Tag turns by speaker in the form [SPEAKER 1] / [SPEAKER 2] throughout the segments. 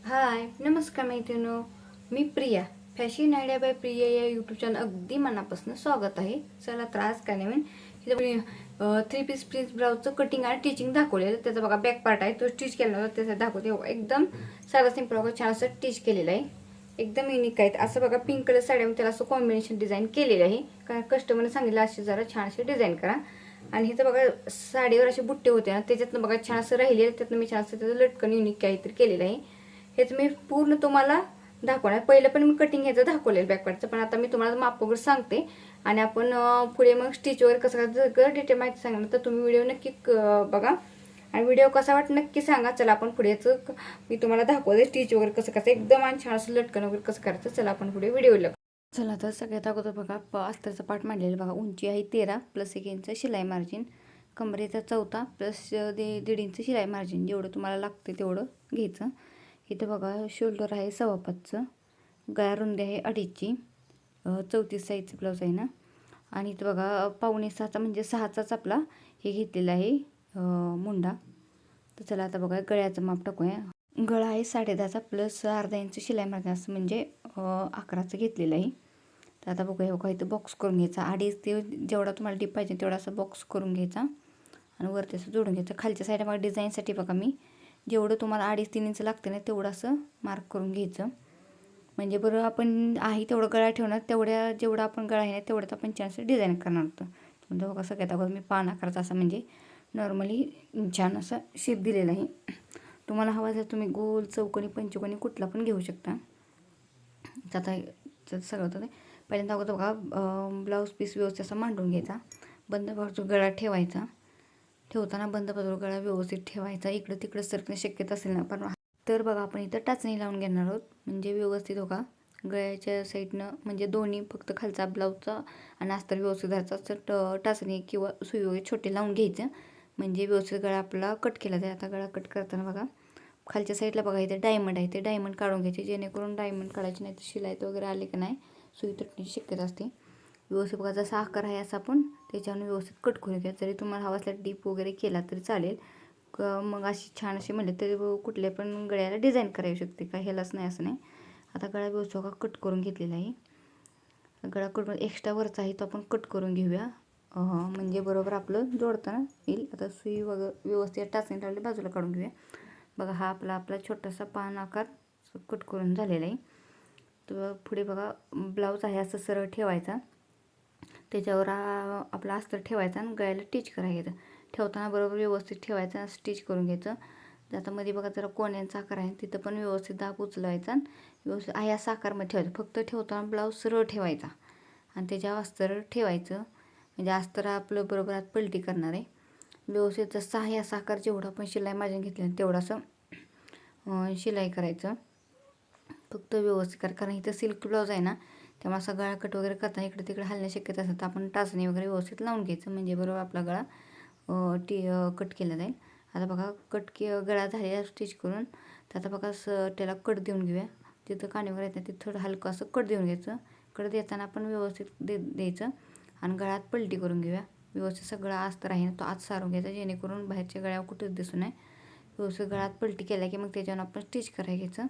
[SPEAKER 1] हाय नमस्कार मैत्रिणो. मी Priya. Fashion idea by Priya या यूट्यूब चॅनल अगदी मनापासून स्वागत आहे. चला त्रास काय नवीन थ्री पीस प्रिन्स ब्लाउजचं कटिंग आणि टिचिंग दाखवलेलं. त्याचा बघा बॅक पार्ट आहे, तो स्टिच केलेला होता, त्याचा दाखवते. एकदम साधा सिंपल बघा, छान असं स्टिच केलेलं आहे. एकदम युनिक आहे. असं बघा पिंक कलर साड्यामध्ये त्याला असं कॉम्बिनेशन डिझाईन केलेलं आहे. कारण कस्टमरने सांगितलं अशी जरा छान अशी डिझाईन करा. आणि इथं बघा साडीवर असे बुट्टे होते ना, त्याच्यातनं बघा छान असं राहिले, त्यातनं मी छान असं त्याचं लटकन युनिक काहीतरी केलेलं आहे. हेच मी पूर्ण तुम्हाला दाखवणार. पहिलं पण मी कटिंग ह्याचं दाखवलेलं बॅकपार्टचं, पण आता मी तुम्हाला माप वगैरे सांगते आणि आपण पुढे मग स्टिच वगैरे कसं करायचं सगळं डिटेल माहिती सांगणार. तर तुम्ही व्हिडिओ नक्की बघा आणि व्हिडिओ कसा वाटत नक्की सांगा. चला आपण पुढेच मी तुम्हाला दाखवते स्टिच वगैरे कसं करायचं, एकदम आणि छान असं लटकन वगैरे कसं करायचं. चला आपण पुढे व्हिडिओला. चला तर सगळ्यात अगोदर बघा अस्तरचा पार्ट मांडलेला बघा. उंची आहे 13 प्लस 1 इंच शिलाई मार्जिन, कमरेचा 14 प्लस 1.5 इंच शिलाई मार्जिन. जेवढं तुम्हाला लागते तेवढं घ्यायचं. इथं बघा शोल्डर आहे 5.25चं, गळा रुंदी आहे 2.5ची, 34 साईजचं ब्लाऊज आहे ना. आणि इथं बघा 5.25चा म्हणजे 6चाच आपला हे घेतलेला आहे मुंडा. तर चला आता बघा गळ्याचं माप टाकूया. गळा आहे 10.5चा प्लस अर्धा इंच शिलाई मार्जिन, असं म्हणजे 11चं घेतलेलं आहे. तर आता बघूया बघा इथं बॉक्स करून घ्यायचा. अडीच ते जेवढा तुम्हाला डीप पाहिजे तेवढा असं बॉक्स करून घ्यायचा आणि वरती असं जोडून घ्यायचं. खालच्या साईडला बघा डिझाईनसाठी बघा मी जेवढं तुम्हाला 2.5-3 इंच लागते ना तेवढं असं मार्क करून घ्यायचं. म्हणजे बरं आपण आहे तेवढं गळा ठेवणार, जेवढा आपण गळा आहे ना तेवढ्यात आपण छान असं डिझाईन करणार होतं. म्हणजे बघा सगळ्यात अगोदर मी पान आकाराचा असं म्हणजे नॉर्मली छान असं शेप दिलेला आहे. तुम्हाला हवा जर तुम्ही गोल चौकोनी पंचकोनी कुठला पण घेऊ शकता. आता सगळं होतं ते पहिल्यांदा अगोदर बघा ब्लाऊज पीस व्यवस्थित असं मांडून घ्यायचा. बंद बाजू गळा ठेवायचा. ठेवताना बंद बाजूला गळा व्यवस्थित ठेवायचा. इकडं तिकडं सरकण्याची शक्यता असेल ना पण तर बघा आपण इथं टाचणी लावून घेणार आहोत. म्हणजे व्यवस्थित बघा गळ्याच्या साईडनं म्हणजे दोन्ही फक्त खालचा ब्लाऊजचा आणि अस्तर व्यवस्थित धरायचा तर टाचणी किंवा सुई वगैरे छोटे लावून घ्यायचं. म्हणजे व्यवस्थित गळा आपला कट केला जाईल. आता गळा कट करताना बघा खालच्या साईडला बघा इथे डायमंड आहे, ते डायमंड काढून घ्यायचे. जेणेकरून डायमंड काढायचे नाही तर शिलाईत वगैरे आले की नाही सुई तुटण्याची शक्यता असते. व्यवस्थित बघा जसा आकार आहे असा आपण त्याच्यावर व्यवस्थित कट करून घ्या. जरी तुम्हाला हवा असला डीप वगैरे केला तरी चालेल. मग अशी छान अशी म्हणले तरी कुठल्या पण गळ्याला डिझाईन करायला शकते, काय ह्यालाच नाही असं नाही. आता गळा व्यवस्थित बघा कट करून घेतलेला आहे. गळा करून एक्स्ट्रा वरचा आहे तो आपण कट करून घेऊया. म्हणजे बरोबर आपलं जोडताना येईल. आता सुई वगैरे व्यवस्थित टाचणी लावली बाजूला काढून घेऊया. बघा हा आपला छोटासा पान आकार कट करून झालेला आहे. तर पुढे बघा ब्लाऊज आहे असं सरळ ठेवायचा. त्याच्यावर आपला अस्तर ठेवायचा आणि गळ्याला स्टिच करायचं. ठेवताना बरोबर व्यवस्थित ठेवायचं, स्टिच करून घ्यायचं. आता मध्ये बघा जरा कोण्यांचा आकार आहे तिथं पण व्यवस्थित दाब उचलायचा आणि व्यवस्थित आहे असा आकारमध्ये ठेवायचं. फक्त ठेवताना ब्लाऊज सरळ ठेवायचा आणि त्याच्यावर अस्तर ठेवायचं. म्हणजे अस्तर आपलं बरोबर आत पलटी करणार आहे. व्यवस्थित जसं आहे असा आकार जेवढा आपण शिलाई मार्जिन घेतलं तेवढं शिलाई करायचं. फक्त व्यवस्थित करा, कारण इथं सिल्क ब्लाऊज आहे ना त्यामुळे असा गळा कट वगैरे करताना इकडे तिकडे हलण्या शक्यता असतात. आपण टाचणी वगैरे व्यवस्थित लावून घ्यायचं म्हणजे बरोबर आपला गळा कट केला जाईल. आता बघा गळा झालेला स्टिच करून तर आता बघा त्याला कट देऊन घेऊया. तिथं काणीवर येतं तिथं थोडं हलकं असं कट देऊन घ्यायचं. कट देताना आपण व्यवस्थित द्यायचं आणि गळ्यात पलटी करून घेऊया. व्यवस्थित सगळा अस्तर आहे ना तो आत सारून घ्यायचा जेणेकरून बाहेरच्या गळ्यावर कुठंच दिसू नये. व्यवस्थित गळ्यात पलटी केला की मग त्याच्यावर आपण स्टिच करायला घ्यायचं.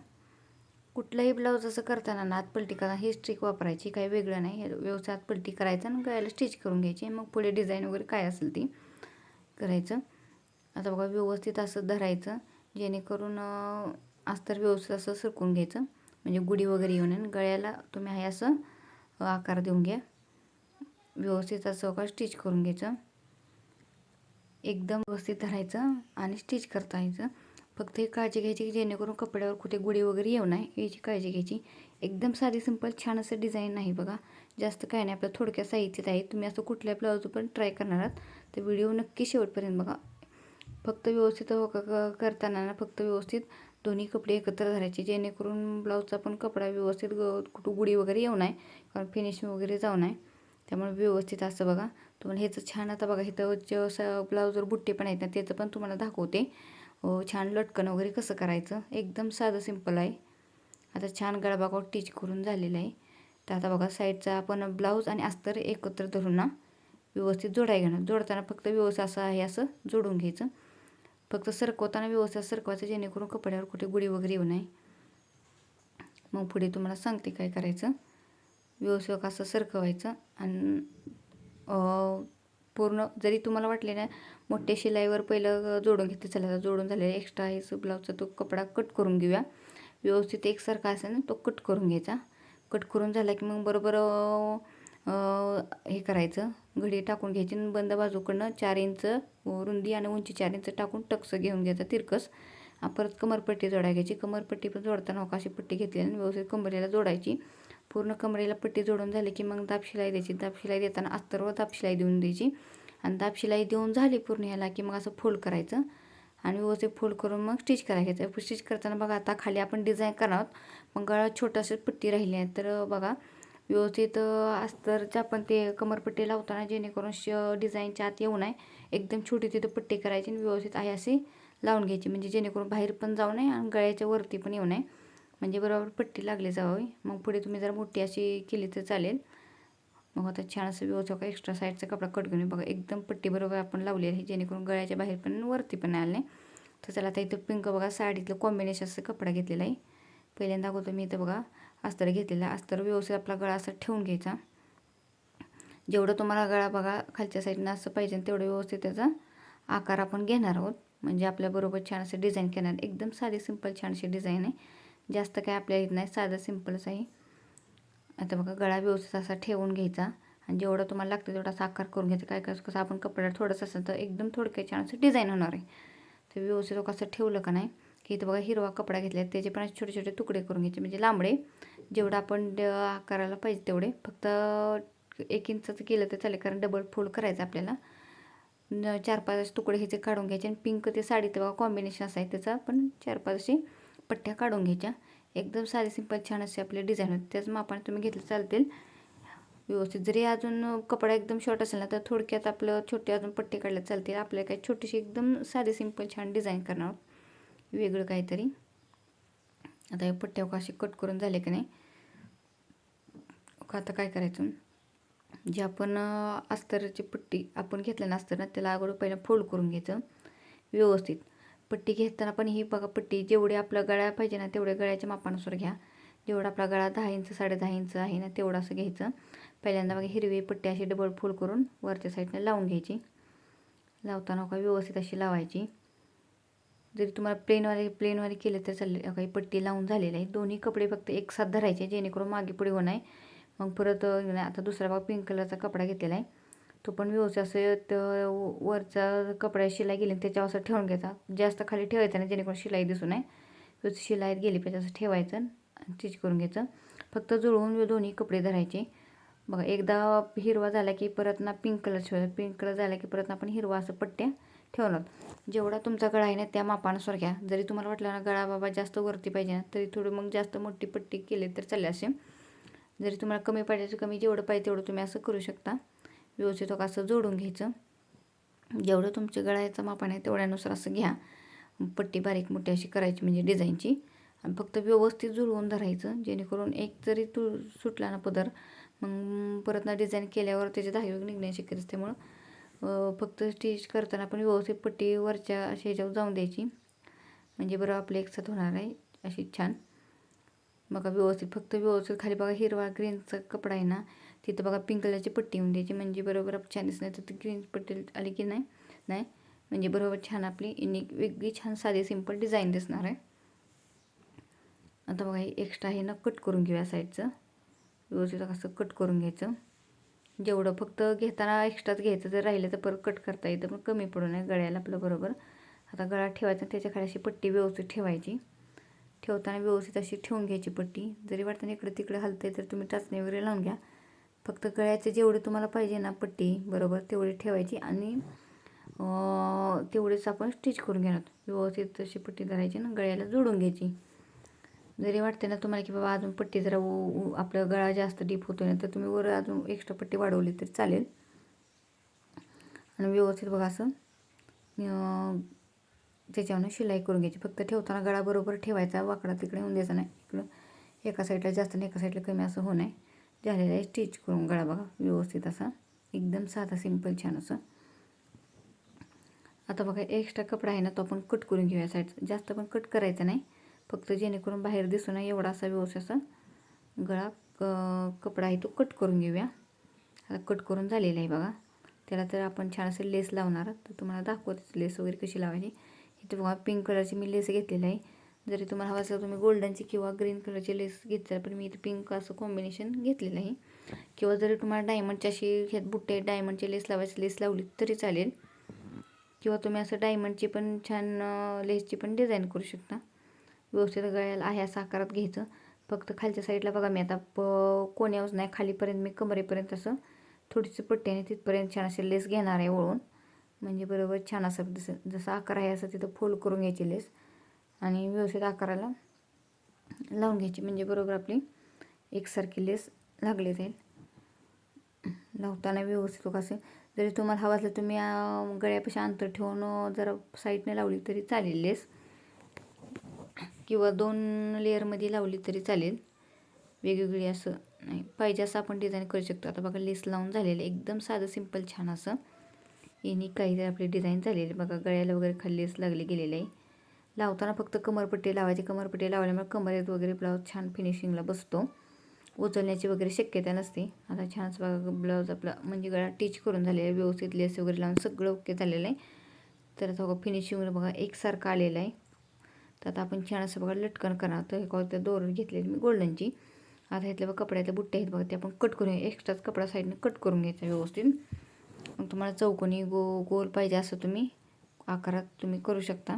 [SPEAKER 1] कुठलाही ब्लाऊज असं करताना ना आत पलटी करा ही स्ट्रिक वापरायची, काही वेगळं नाही. व्यवस्थित आत पलटी करायचं आणि गळ्याला स्टिच करून घ्यायची. मग पुढे डिझाईन वगैरे काय असेल ती करायचं. आता बघा व्यवस्थित असं धरायचं जेणेकरून अस्तर व्यवस्थित असं सरकून घ्यायचं म्हणजे गुढी वगैरे येऊ नये. गळ्याला तुम्ही आहे असं आकार देऊन घ्या. व्यवस्थित असं बघा स्टिच करून घ्यायचं. एकदम व्यवस्थित धरायचं आणि स्टिच करता यायचं. फक्त एक काळजी घ्यायची की जेणेकरून कपड्यावर कुठे गुढी वगैरे येऊ नये याची काळजी घ्यायची. एकदम साधी सिंपल छान असं डिझाईन नाही बघा. जास्त काय नाही, आपलं थोडक्या साहित्यात आहे. तुम्ही असं कुठल्या ब्लाऊज पण ट्राय करणार आहात तर व्हिडिओ नक्की शेवटपर्यंत बघा. फक्त व्यवस्थित करताना ना फक्त व्यवस्थित दोन्ही कपडे एकत्र धरायचे जेणेकरून ब्लाऊजचा पण कपडा व्यवस्थित कुठं गुढी वगैरे येऊ नये, कारण फिनिशिंग वगैरे जाऊ नये. त्यामुळे व्यवस्थित असं बघा. तुम्हाला ह्याचं छान आता बघा इथं ब्लाऊजवर बुट्टे पण आहेत ना त्याचं पण तुम्हाला दाखवते. छान लटकन वगैरे कसं करायचं. एकदम साधं सिंपल आहे. आता छान गळा बघा स्टिच करून झालेला आहे. तर आता बघा साईडचा आपण ब्लाऊज आणि अस्तर एकत्र धरून ना व्यवस्थित जोडायला घेणार. जोडताना फक्त व्यवस्थित असं आहे असं जोडून घ्यायचं. फक्त सरकवताना व्यवस्थित सरकवायचं जेणेकरून कपड्यावर कुठे गुढी वगैरे येऊ नये. मग पुढे तुम्हाला सांगते काय करायचं. व्यवस्थित असं सरकवायचं आणि पूर्ण जरी तुम्हाला वाटले ना मोठ्या शिलाईवर पहिलं जोडून घेते, चला जोडून झालेला एक्स्ट्रा आहे ब्लाऊजचा तो कपडा कट करून घेऊया. व्यवस्थित एकसारखा असेल ना तो कट करून घ्यायचा. कट करून झाला की मग बरोबर हे करायचं, घडी टाकून घ्यायची आणि बंद बाजूकडनं 4 इंच रुंदी आणि उंची 4 इंच टाकून टक्स घेऊन घ्यायचा तिरकस. परत कमरपट्टी जोडायला घ्यायची. कमरपट्टी पण जोडताना अशी पट्टी घेतली आणि व्यवस्थित कमरेला जोडायची. पूर्ण कमरेला पट्टी जोडून झाली की मग दाब शिलाई द्यायची. दाब शिलाई देताना अस्तरवर दाब शिलाई देऊन द्यायची आणि दाब शिलाई देऊन झाली पूर्ण ह्याला की मग असं फोल्ड करायचं आणि व्यवस्थित फोल्ड करून मग स्टिच करायचं. स्टिच करताना बघा आता खाली आपण डिझाईन करणार आहोत, मग गळा छोटाशी पट्टी राहिली आहे तर बघा व्यवस्थित अस्तरच्या पण ते कमरपट्टी लावताना जेणेकरून डिझाईनच्या आत येऊ नये, एकदम छोटी तिथं पट्टी करायची आणि व्यवस्थित आहे अशी लावून घ्यायची, म्हणजे जेणेकरून बाहेर पण जाऊ नये आणि गळ्याच्या वरती पण येऊ नये, म्हणजे बरोबर पट्टी लागली जावी. मग पुढे तुम्ही जर मोठी अशी केली तर चालेल. मग आता छान असं व्यवस्थित एक्स्ट्रा साईडचा कपडा कट घेऊन बघा एकदम पट्टी बरोबर आपण लावली आहे, जेणेकरून गळ्याच्या बाहेर पण वरती पण आलं नाही. तर चला आता इथं पिंक बघा साडीतलं कॉम्बिनेशन असं कपडा घेतलेला आहे. पहिल्यांदा अगोदर मी इथं बघा अस्तर घेतलेला आहे. अस्तर व्यवस्थित आपला गळा असा ठेवून घ्यायचा. जेवढं तुम्हाला गळा बघा खालच्या साईडनं असं पाहिजे तेवढं व्यवस्थित त्याचा आकार आपण घेणार आहोत, म्हणजे आपल्याबरोबर छान असं डिझाईन घेणार. एकदम साधी सिंपल छानशी डिझाईन आहे, जास्त काय आपल्या येत नाही, साधं सिंपलच आहे. आता बघा गळा व्यवस्थित असा ठेवून घ्यायचा आणि जेवढं तुम्हाला लागतं तेवढा आकार करून घ्यायचा. काय कसं आपण कपड्याला थोडंसं असेल तर एकदम थोडक्यात छान असं डिझाईन होणार आहे. तर व्यवस्थित कसं ठेवलं का नाही की इथं बघा हिरवा कपडा घेतला आहे, त्याचे पण छोटे छोटे तुकडे करून घ्यायचे, म्हणजे लांबडे जेवढं आपण आकाराला पाहिजे तेवढे. फक्त 1 इंचाचं केलं तर चालेल, कारण डबल फोल्ड करायचं आपल्याला. 4-5 तुकडे ह्याचे काढून घ्यायचे आणि पिंक ते साडीत बघा कॉम्बिनेशन असं आहे त्याचा, पण 4-5 अशी पट्ट्या काढून घ्यायच्या. एकदम साधी सिंपल छान असे आपले डिझाईन होते. त्याच मापाने तुम्ही घेतलं चालतील व्यवस्थित. जरी अजून कपडा एकदम शॉर्ट असेल ना तर थोडक्यात आपलं छोटे अजून पट्टे काढले चालतील. आपल्याला काही छोटीशी एकदम साधी सिंपल छान डिझाईन करणार वेगळं काहीतरी. आता हे पट्ट्या अशी कट करून झाले की नाही, आता काय करायचं, जे आपण अस्तरची पट्टी आपण घेतलं ना अस्तर ना त्याला अगोदर पहिला फोल्ड करून घ्यायचं व्यवस्थित. पट्टी घेताना पण ही बघा पट्टी जेवढी आपला गळा पाहिजे ना तेवढ्या गळ्याच्या मापानुसार घ्या. जेवढा आपला गळा 10 इंच 10.5 इंच आहे ना तेवढं असं घ्यायचं. पहिल्यांदा बघा हिरवी पट्टी अशी डबल फोल्ड करून वरच्या साईडने लावून घ्यायची. लावताना का व्यवस्थित अशी लावायची. जरी तुम्हाला प्लेनवाले केले तर चालेल. काही पट्टी लावून झालेलं आहे. दोन्ही कपडे फक्त एकसाथ धरायचे जेणेकरून मागे पुढे होऊ नये. मग परत आता दुसरा बघा पिंक कलरचा कपडा घेतलेला आहे, तो पण व्यवस्थित असं वरचा कपडा शिलाई गेली त्याच्यावर असं ठेवून घ्यायचा. जास्त खाली ठेवायचा नाही जेणेकरून शिलाई दिसू नये. व्यवस्थित शिलाईत गेली पाहिजे असं ठेवायचं आणि स्टिच करून घ्यायचं. फक्त जुळवून दोन्ही कपडे धरायचे. बघा एकदा हिरवा झाला की परत ना पिंक कलर ठेवायचा. पिंक कलर झाला की परत आपण हिरवा असं पट्ट्या ठेवणार. जेवढा तुमचा गळा आहे ना त्या मापानुसार घ्या. जरी तुम्हाला वाटलं ना गळा बाबा जास्त वरती पाहिजे ना तरी थोडं मग जास्त मोठी पट्टी केली तर चालेल. असे जरी तुम्हाला कमी पाहिजे कमी जेवढं पाहिजे तेवढं तुम्ही असं करू शकता. व्यवस्थित असं जोडून घ्यायचं. जेवढं तुमच्या गळ्याचं मापान आहे तेवढ्यानुसार असं घ्या. पट्टी बारीक मोठी अशी करायची म्हणजे डिझाईनची, आणि फक्त व्यवस्थित जुळवून धरायचं जेणेकरून एक जरी सुटला ना पदर मग परत ना डिझाईन केल्यावर त्याचे धागे निघण्याची शक्यता असते. त्यामुळं फक्त स्टिच करताना आपण व्यवस्थित पट्टी वरच्या अशी ह्याच्यावर जाऊन द्यायची, म्हणजे बरं आपलं एकसाथ होणार आहे अशी छान. बघा व्यवस्थित व्यवस्थित खाली बघा हिरवा ग्रीनचा कपडा आहे ना तिथं बघा पिंक कलरची पट्टी येऊन द्यायची, म्हणजे बरोबर छान दिसणार. तर ती ग्रीन पट्टी आली की नाही म्हणजे बरोबर छान आपली युनिक वेगळी छान साधी सिंपल डिझाईन दिसणार आहे. आता बघा हे एक्स्ट्रा आहे ना कट करून घेऊया साईडचं. व्यवस्थित असं कट करून घ्यायचं. जेवढं फक्त घेताना एक्स्ट्राच घ्यायचं, जर राहिलं तर परत कट करता येतं, पण कमी पडू नये गळ्याला आपलं बरोबर. आता गळा ठेवायचा त्याच्या खाली अशी पट्टी व्यवस्थित ठेवायची. ठेवताना व्यवस्थित अशी ठेवून घ्यायची पट्टी. जरी वाटताना इकडे तिकडे हलते तर तुम्ही टाचणी वगैरे लावून घ्या. फक्त गळ्याचे जेवढे तुम्हाला पाहिजे ना पट्टी बरोबर तेवढी ठेवायची आणि तेवढेच आपण स्टिच करून घेणार. व्यवस्थित अशी पट्टी धरायची ना गळ्याला जोडून घ्यायची. जरी वाटते ना तुम्हाला की बाबा अजून पट्टी जरा आपला गळा जास्त डीप होतो ना तर तुम्ही वर अजून एक्स्ट्रा पट्टी वाढवली तरी चालेल. आणि व्यवस्थित बघा असं त्याच्यावरून शिलाई करून घ्यायची. फक्त ठेवताना गळा बरोबर ठेवायचा, वाकडा तिकडे होऊन द्यायचा नाही. इकडं एका साईडला जास्त आणि एका साईडला कमी असं होऊ नये. झालेलं आहे स्टिच करून गळा बघा व्यवस्थित असा एकदम साधा सिंपल छान असं. आता बघा एक्स्ट्रा कपडा आहे ना तो आपण कट करून घेऊया साईड. जास्त पण कट करायचं नाही, फक्त जेणेकरून बाहेर दिसू नये एवढा असा व्यवस्थित असा गळा कपडा आहे तो कट करून घेऊया. आता कट करून झालेला आहे बघा. त्याला तर आपण छान असं लेस लावणार, तर तुम्हाला दाखवते लेस वगैरे कशी लावायची. इथे बघा पिंक कलरची मी लेस घेतलेली आहे. जरी तुम्हाला हवं असेल तुम्ही गोल्डनची किंवा ग्रीन कलरची लेस घेतली, पण मी इथे पिंक असं कॉम्बिनेशन घेतलेलं आहे. किंवा जरी तुम्हाला डायमंडची अशी ह्यात बुट्टे डायमंडची लेस लावायची लेस लावली तरी चालेल. किंवा तुम्ही असं डायमंडची पण छान लेसची पण डिझाईन करू शकता. व्यवस्थित गळ्याला आहे असा आकारात घ्यायचं. फक्त खालच्या साईडला बघा मी आता कोण्यावरच नाही खालीपर्यंत मी कमरेपर्यंत असं थोडीशी पट्टी आणि तिथपर्यंत छान असे लेस घेणार आहे वळून. म्हणजे बरोबर छान असं जसा आकार आहे असं तिथं फोल्ड करून घ्यायची लेस आणि व्यवस्थित आकाराला लावून घ्यायची. म्हणजे बरोबर आपली एकसारखी लेस लागली जाईल. लावताना व्यवस्थित कसं जरी तुम्हाला हवं असलं तुम्ही गळ्यापाशी अंतर ठेवून जरा साईडने लावली तरी चालेल लेस, किंवा 2 लेअरमध्ये लावली तरी चालेल. वेगवेगळी असं नाही पाहिजे असं आपण डिझाईन करू शकतो. आता बघा लेस लावून झालेलं एकदम साधं सिंपल छान असं यांनी काहीतरी आपली डिझाईन झालेली बघा. गळ्याला वगैरे खाली लेस लागली गेलेली आहे. लावताना फक्त कमरपट्टी लावायची. कमरपट्टी लावल्यामुळे कमरेत वगैरे ब्लाऊज छान फिनिशिंगला बसतो, उचलण्याची वगैरे शक्यता नसते. आता छान बघा ब्लाऊज आपला म्हणजे गळा टिच करून झालेला आहे. व्यवस्थित लेस वगैरे लावून सगळं ओके झालेलं आहे. तर आता बघा फिनिशिंग बघा एकसारखं आलेलं आहे. तर आता आपण छान असं बघा लटकन करणार. तर हे दोर घेतलेली मी गोल्डनची. आता इथल्या बघा कपड्यातले बुट्टे आहेत बघा ते आपण कट करून एक्स्ट्राच कपडा साईडने कट करून घ्यायचा व्यवस्थित. मग तुम्हाला चौकोनी गोल पाहिजे असं तुम्ही आकारात तुम्ही करू शकता.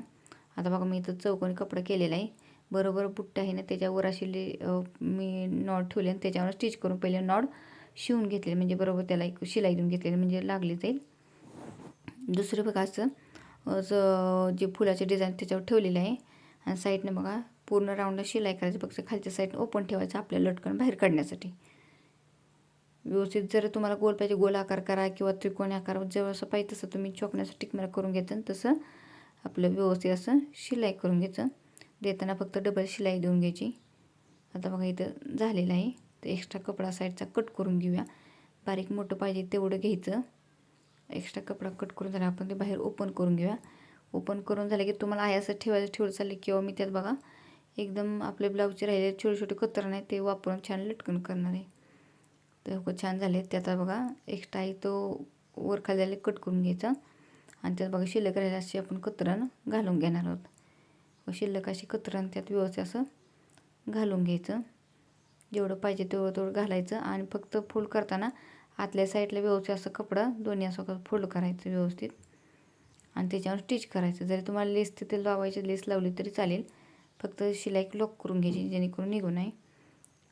[SPEAKER 1] आता बघा मी इथं चौकोनी कपडा केलेला आहे. बरोबर बुट्टे आहे ना त्याच्यावर अशी मी नॉड ठेवले आणि त्याच्यावर स्टिच करून पहिले नॉड शिवून घेतले. म्हणजे बरोबर त्याला एक शिलाई देऊन घेतलेली म्हणजे लागली जाईल. दुसरं बघा असं जे फुलाचे डिझाईन त्याच्यावर ठेवलेलं आहे आणि साईडने बघा पूर्ण राऊंडला शिलाई करायची. फक्त खालच्या साईडने ओपन ठेवायचं आपल्या लटकन बाहेर काढण्यासाठी. व्यवस्थित जर तुम्हाला गोल पाहिजे गोल आकार करा किंवा त्रिकोणी आकार जेव्हा असं पाहिजे तसं तुम्ही चोकण्याचं टिकमार करून घ्यायचं. तसं आपलं व्यवस्थित असं शिलाई करून घ्यायचं. देताना फक्त डबल शिलाई देऊन घ्यायची. आता बघा इथं झालेलं आहे. तर एक्स्ट्रा कपडा साईडचा कट करून घेऊया. बारीक मोठं पाहिजे तेवढं घ्यायचं. एक्स्ट्रा कपडा कट करून झाला आपण ते बाहेर ओपन करून घेऊया. ओपन करून झालं की तुम्हाला आहे असं ठेवलं चालेल. किंवा मी त्यात बघा एकदम आपले ब्लाऊजचे राहिले छोटे छोटे कतर नाही ते वापरून छान लटकन करणार आहे. तर छान झाले. त्यात बघा एक्स्ट्रा आहे तो वर खाली कट करून घ्यायचा आणि त्यात बघा शिल्लक राहिला अशी आपण कतरण घालून घेणार आहोत. शिल्लक अशी कतरण त्यात व्यवस्थित असं घालून घ्यायचं. जेवढं पाहिजे तेवढं घालायचं आणि फक्त फोल्ड करताना आतल्या साईडला व्यवस्थित असं कपडा दोन्ही असं फोल्ड करायचं व्यवस्थित आणि त्याच्यावर स्टिच करायचं. जरी तुम्हाला लेस तिथे लावायची लेस लावली तरी चालेल. फक्त शिलाई लॉक करून घ्यायची जेणेकरून निघू नये.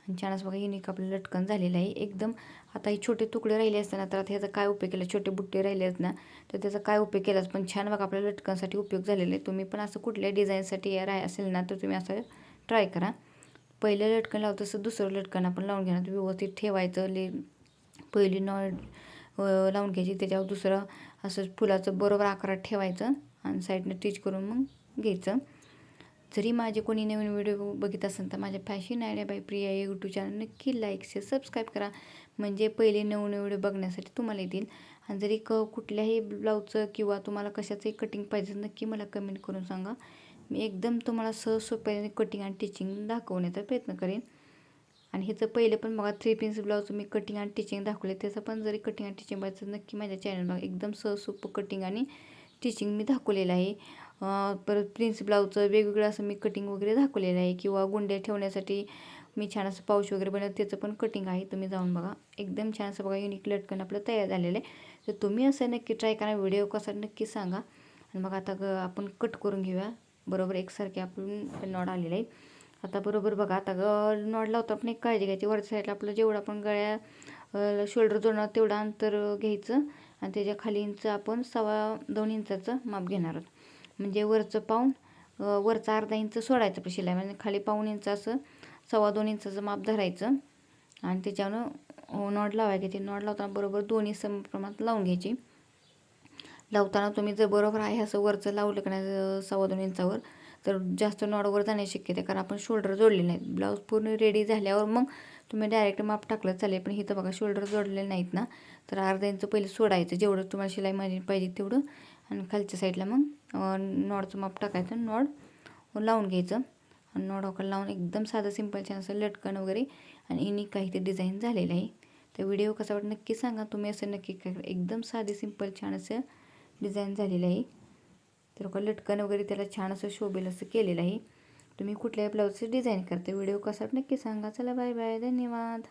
[SPEAKER 1] आणि छान असं बघा युनिक आपलं लटकन झालेलं आहे एकदम. आता हे छोटे तुकडे राहिले असताना तर आता ह्याचा काय उपयोग केला, छोटे बुट्टे राहिले आहेत ना तर त्याचा काय उपयोग केलाच. पण छान बघा आपल्या लटकनसाठी उपयोग झालेला आहे. तुम्ही पण असं कुठल्या डिझाईनसाठी असेल ना तर तुम्ही असं ट्राय करा. पहिलं लटकन लावतं तसं दुसरं लटकन आपण लावून घेणार. व्यवस्थित ठेवायचं. पहिली नॉड लावून घ्यायची त्याच्यावर दुसरं असं फुलाचं बरोबर आकारात ठेवायचं आणि साईडने स्टिच करून मग घ्यायचं. जरी माझे कोणी नवीन व्हिडिओ बघत असेल तर माझ्या फॅशन आयडिया बाय प्रिया या यूट्यूब चॅनल नक्की लाईक शेअर सबस्क्राईब करा. म्हणजे पहिले नवीन व्हिडिओ बघण्यासाठी तुम्हाला येतील. आणि जरी कुठल्याही ब्लाऊजचं किंवा तुम्हाला कशाचंही कटिंग पाहिजे नक्की मला कमेंट करून सांगा. मी एकदम तुम्हाला सहज सोप्याने कटिंग आणि टिचिंग दाखवण्याचा प्रयत्न करेन. आणि ह्याचं पहिलं पण बघा 3 पीस ब्लाऊज मी कटिंग आणि टिचिंग दाखवले. त्याचं पण जरी कटिंग आणि टिचिंग पाहिजे तर नक्की माझ्या चॅनल बघा. एकदम सहज सोपं कटिंग आणि टिचिंग मी दाखवलेलं आहे. परत प्रिन्स ब्लाऊजचं वेगवेगळं असं मी कटिंग वगैरे दाखवलेलं आहे. किंवा गुंड्या ठेवण्यासाठी मी छान असं पाऊच वगैरे बनवलं त्याचं पण कटिंग आहे. तुम्ही जाऊन बघा. एकदम छान असं बघा युनिक लटकन आपलं तयार झालेलं आहे. तर तुम्ही असं नक्की ट्राय करा. व्हिडिओ कसा नक्की सांगा. आणि मग आता आपण कट करून घेऊया. बरोबर एकसारखे आपण नॉड आलेलं आहे. आता बरोबर बघा आता नॉड लावतो आपण एक काळजी घ्यायची. वरच्या साईडला आपलं जेवढं आपण गळ्या शोल्डर जोडणार तेवढं अंतर घ्यायचं आणि त्याच्या खाली इंच आपण 2.25 इंचाचं माप घेणार आहोत. म्हणजे वरचं पाऊण वरचा अर्धा इंच सोडायचं शिलाई म्हणजे खाली पाऊण इंच असं 2.25 इंचाचं माप धरायचं आणि त्याच्यावर नॉड लावायची. ते नॉड लावताना बरोबर दोन्ही सम प्रमाणात लावून घ्यायची. लावताना तुम्ही जर बरोबर आहे असं वरचं लावलं का नाही 2.25 इंचावर तर जास्त नॉडवर जाण्याची शक्यता आहे. कारण आपण शोल्डर जोडले नाहीत. ब्लाऊज पूर्ण रेडी झाल्यावर मग तुम्ही डायरेक्ट माप टाकलं चालेल. पण इथं बघा शोल्डर जोडलेले नाहीत ना तर अर्धा इंच पहिले सोडायचं जेवढं तुम्हाला शिलाई मार्जिन पाहिजे तेवढं आणि खालच्या साईडला मग नॉडचं माप टाकायचं. नॉड लावून घ्यायचं. आणि नॉडॉकला लावून एकदम साधं सिंपल छान असं लटकन वगैरे आणि इनी काही ते डिझाईन झालेलं आहे. तर व्हिडिओ कसा वाटतं नक्की सांगा. तुम्ही असं नक्की काय एकदम साधी सिंपल छान असं डिझाईन झालेलं आहे. तर का लटकन वगैरे त्याला छान असं शोभेल असं केलेलं आहे. तुम्ही कुठल्याही ब्लाऊजचे डिझाईन करते. व्हिडिओ कसा वाटतं नक्की सांगा. चला बाय बाय, धन्यवाद.